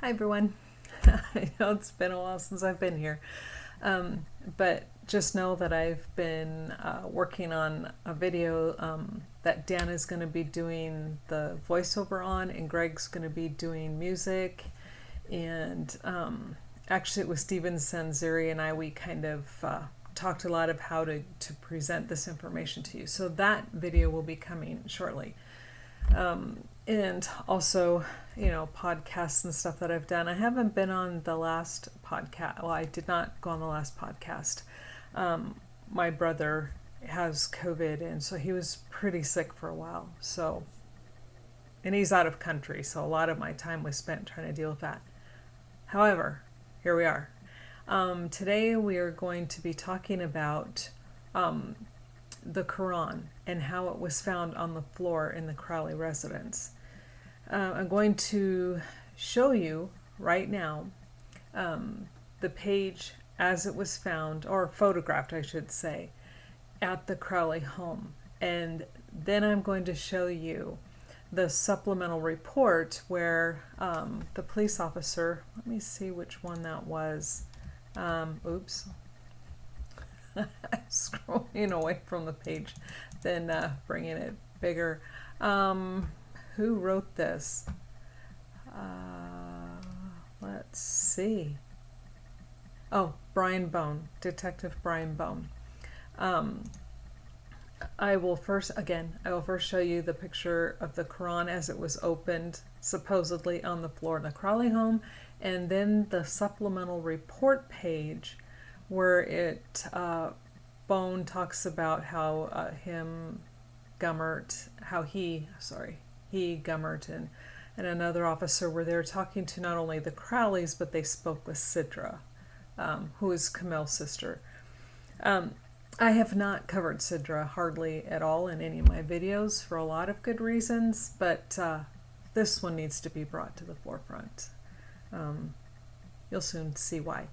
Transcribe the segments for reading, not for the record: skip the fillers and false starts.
Hi everyone. I know it's been a while since I've been here, but just know that I've been working on a video that Dan is going to be doing the voiceover on, and Greg's going to be doing music. And actually, it was Steven Sanziri and we kind of talked a lot of how to present this information to you. So that video will be coming shortly. And also, you know, podcasts and stuff that I've done. I haven't been on the last podcast. Well, I did not go on the last podcast. My brother has COVID, and so he was pretty sick for a while. So, and he's out of country, so a lot of my time was spent trying to deal with that. However, here we are. Today we are going to be talking about the Qur'an and how it was found on the floor in the Crowley residence. I'm going to show you right now the page as it was found, or photographed I should say, at the Crowley home. And then I'm going to show you the supplemental report where the police officer, let me see which one that was. Oops. I'm scrolling away from the page, then bringing it bigger. Who wrote this? Let's see. Oh, Brian Bone, Detective Brian Bone. I will first show you the picture of the Quran as it was opened, supposedly on the floor in the Crowley home, and then the supplemental report page where it Bone talks about how Gummert and another officer were there talking to not only the Crowleys, but they spoke with Sidrah, who is Komel's sister. I have not covered Sidrah hardly at all in any of my videos for a lot of good reasons, but this one needs to be brought to the forefront. You'll soon see why.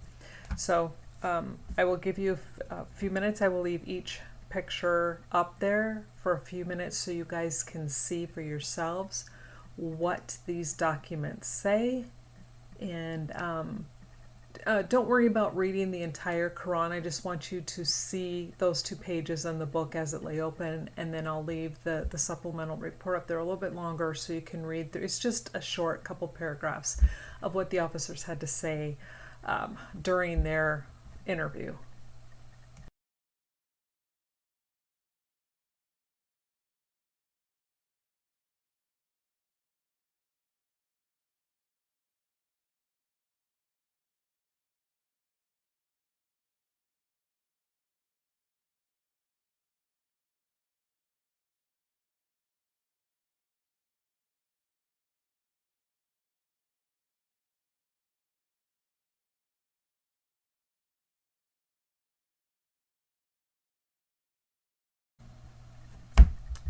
So I will give you a few minutes. I will leave each picture up there for a few minutes so you guys can see for yourselves what these documents say. And don't worry about reading the entire Quran. I just want you to see those 2 pages in the book as it lay open, and then I'll leave the supplemental report up there a little bit longer so you can read through. It's just a short couple paragraphs of what the officers had to say during their interview.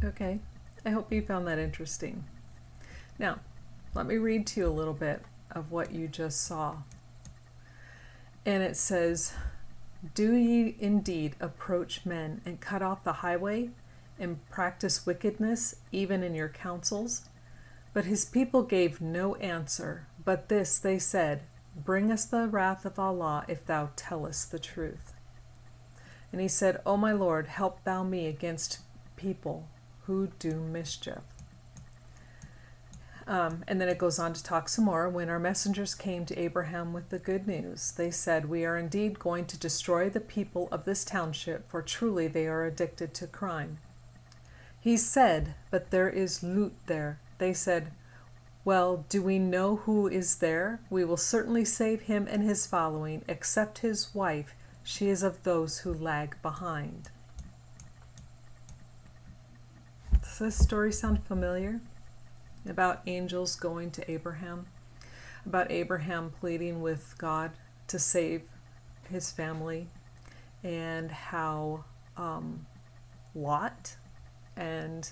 Okay, I hope you found that interesting. Now, let me read to you a little bit of what you just saw. And it says, "Do ye indeed approach men and cut off the highway and practice wickedness even in your counsels?" But his people gave no answer, but this they said, "Bring us the wrath of Allah if thou tellest the truth." And he said, "O my Lord, help thou me against people who do mischief." And then it goes on to talk some more. "When our messengers came to Abraham with the good news, they said, 'We are indeed going to destroy the people of this township, for truly they are addicted to crime.' He said, 'But there is Lut there.' They said, 'Well, do we know who is there? We will certainly save him and his following, except his wife. She is of those who lag behind.'" Does this story sound familiar? About angels going to Abraham, about Abraham pleading with God to save his family, and how Lot and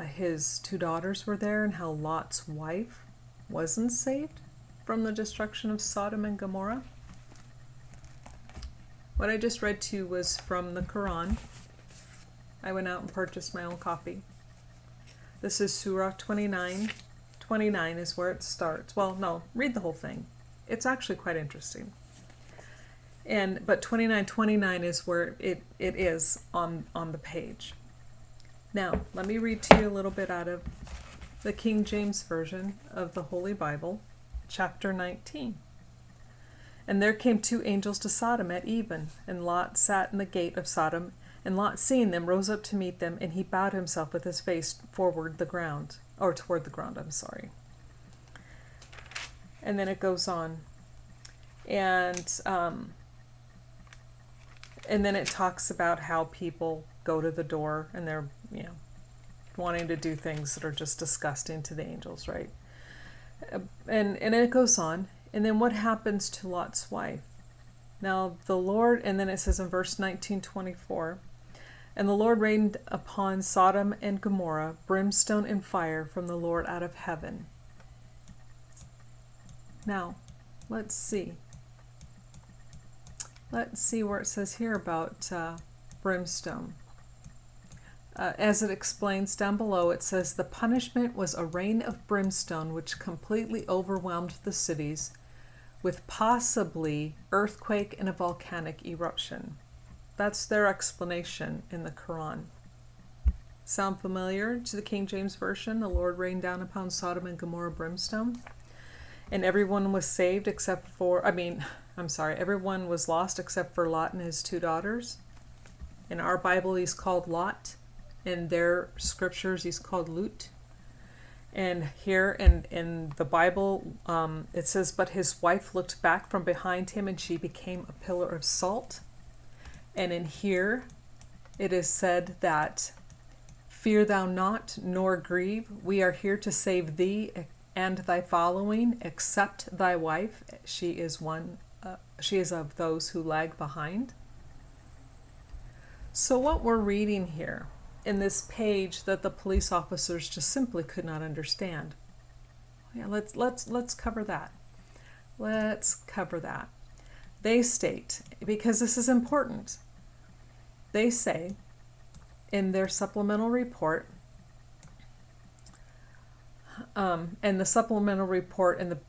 his 2 daughters were there, and how Lot's wife wasn't saved from the destruction of Sodom and Gomorrah. What I just read to you was from the Quran. I went out and purchased my own copy. This is Surah 29, 29 is where it starts. Well, no, read the whole thing. It's actually quite interesting. But 29:29 is where it is on the page. Now, let me read to you a little bit out of the King James Version of the Holy Bible, chapter 19. And there came two angels to Sodom at even, and Lot sat in the gate of Sodom, and Lot, seeing them, rose up to meet them, and he bowed himself with his face toward the ground, I'm sorry. And then it goes on. And then it talks about how people go to the door and they're, wanting to do things that are just disgusting to the angels, right? And it goes on. And then what happens to Lot's wife? Now the Lord, and then it says in verse 19:24, and the Lord rained upon Sodom and Gomorrah brimstone and fire from the Lord out of heaven. Now, let's see. Let's see where it says here about brimstone. As it explains down below, it says, the punishment was a rain of brimstone which completely overwhelmed the cities, with possibly earthquake and a volcanic eruption. That's their explanation in the Qur'an. Sound familiar to the King James Version? The Lord rained down upon Sodom and Gomorrah brimstone, and everyone was saved except for, everyone was lost except for Lot and his two daughters. In our Bible, he's called Lot. In their scriptures, he's called Lut. And here in the Bible, it says, but his wife looked back from behind him, and she became a pillar of salt. And in here, it is said that, fear thou not, nor grieve. We are here to save thee and thy following, except thy wife. She is of those who lag behind. So what we're reading here in this page that the police officers just simply could not understand. Yeah, let's cover that. Let's cover that. They state, because this is important, they say in their supplemental report, and the supplemental report and the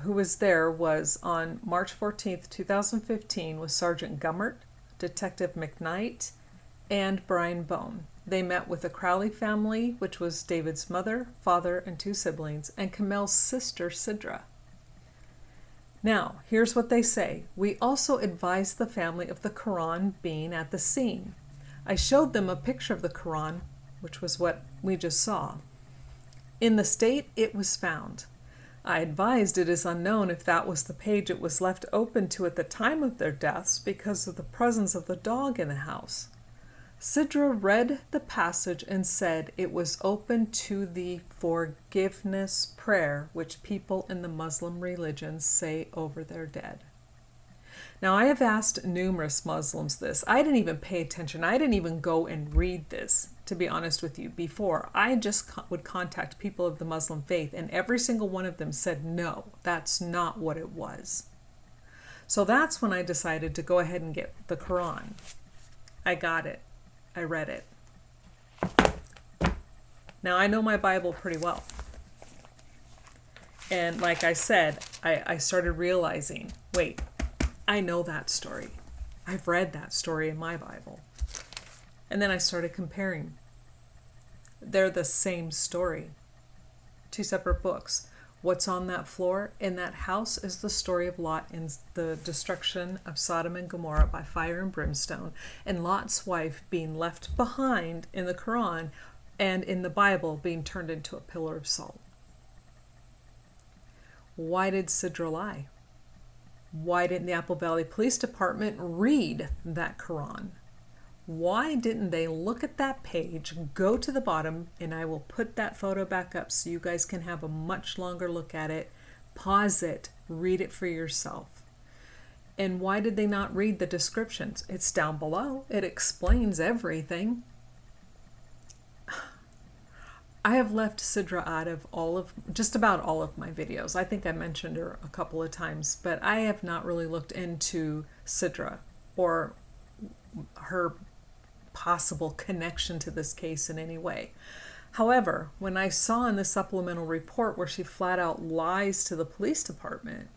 who was there was on March 14th, 2015, was Sergeant Gummert, Detective McKnight, and Brian Bone. They met with the Crowley family, which was David's mother, father, and two siblings, and Komel's sister, Sidrah. Now, here's what they say. We also advised the family of the Qur'an being at the scene. I showed them a picture of the Qur'an, which was what we just saw, in the state it was found. I advised it is unknown if that was the page it was left open to at the time of their deaths because of the presence of the dog in the house. Sidrah read the passage and said it was open to the forgiveness prayer which people in the Muslim religion say over their dead. Now, I have asked numerous Muslims this. I didn't even pay attention. I didn't even go and read this, to be honest with you, before. I just would contact people of the Muslim faith, and every single one of them said, no, that's not what it was. So that's when I decided to go ahead and get the Quran. I got it. I read it. Now, I know my Bible pretty well. And like I said, I started realizing, wait, I know that story. I've read that story in my Bible. And then I started comparing. They're the same story. Two separate books. What's on that floor in that house is the story of Lot and the destruction of Sodom and Gomorrah by fire and brimstone, and Lot's wife being left behind in the Quran and in the Bible being turned into a pillar of salt. Why did Sidrah lie? Why didn't the Apple Valley Police Department read that Quran? Why didn't they look at that page, go to the bottom, and I will put that photo back up so you guys can have a much longer look at it, pause it, read it for yourself. And why did they not read the descriptions? It's down below. It explains everything. I have left Sidrah out of just about all of my videos. I think I mentioned her a couple of times, but I have not really looked into Sidrah or her possible connection to this case in any way. However, when I saw in the supplemental report where she flat out lies to the police department,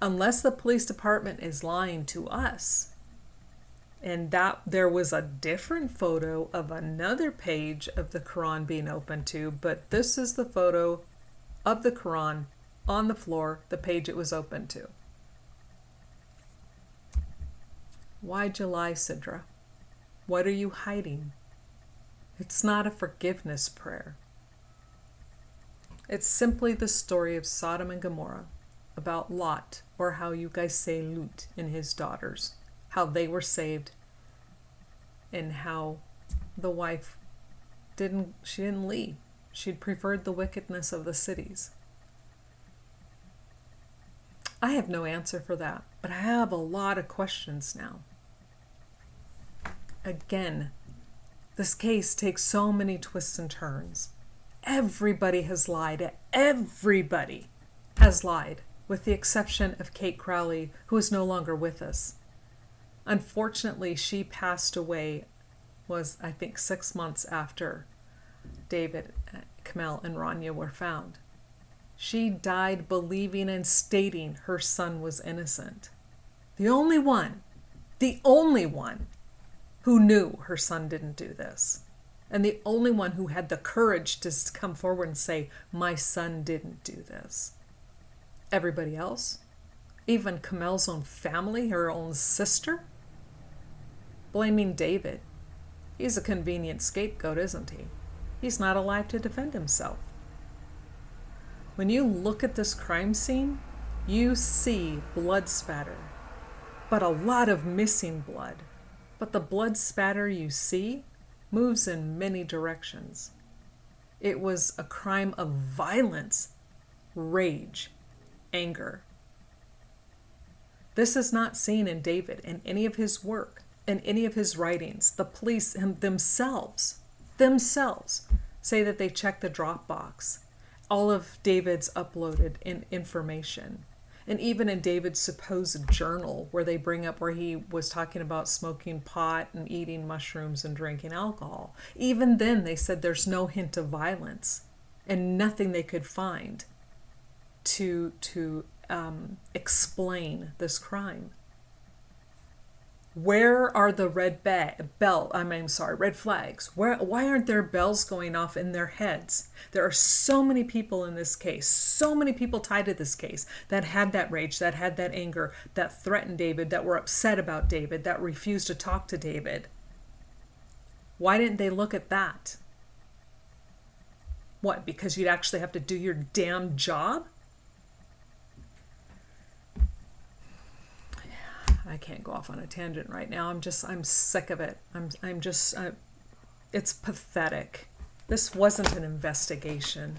unless the police department is lying to us, and that there was a different photo of another page of the Quran being opened to, but this is the photo of the Quran on the floor, the page it was open to. Why'd you lie, Sidrah? What are you hiding? It's not a forgiveness prayer. It's simply the story of Sodom and Gomorrah, about Lot, or how you guys say Lut, and his daughters, how they were saved, and how the wife didn't leave. She'd preferred the wickedness of the cities. I have no answer for that, but I have a lot of questions now. Again, this case takes so many twists and turns. Everybody has lied. Everybody has lied, with the exception of Kate Crowley, who is no longer with us. Unfortunately, she passed away, I think 6 months after David, Komel, and Rania were found. She died believing and stating her son was innocent. The only one who knew her son didn't do this. And the only one who had the courage to come forward and say, my son didn't do this. Everybody else, even Komel's own family, her own sister, blaming David. He's a convenient scapegoat, isn't he? He's not alive to defend himself. When you look at this crime scene, you see blood spatter, but a lot of missing blood. But the blood spatter you see moves in many directions. It was a crime of violence, rage, anger. This is not seen in David in any of his work, in any of his writings. The police themselves say that they checked the Dropbox, all of David's uploaded information. And even in David's supposed journal, where they bring up where he was talking about smoking pot and eating mushrooms and drinking alcohol, even then they said there's no hint of violence and nothing they could find to explain this crime. Where are the red flags? Why aren't there bells going off in their heads? There are so many people in this case, so many people tied to this case that had that rage, that had that anger, that threatened David, that were upset about David, that refused to talk to David. Why didn't they look at that? What, because you'd actually have to do your damn job? I can't go off on a tangent right now. I'm sick of it. It's pathetic. This wasn't an investigation.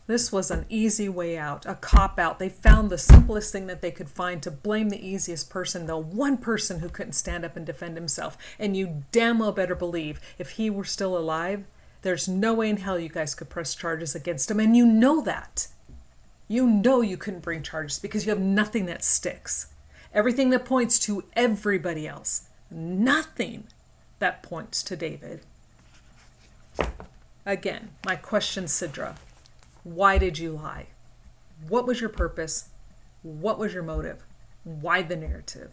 This was an easy way out, a cop-out. They found the simplest thing that they could find to blame the easiest person, the one person who couldn't stand up and defend himself. And you damn well better believe if he were still alive, there's no way in hell you guys could press charges against him. And you know that. You know you couldn't bring charges because you have nothing that sticks. Everything that points to everybody else. Nothing that points to David. Again, my question, Sidrah. Why did you lie? What was your purpose? What was your motive? Why the narrative?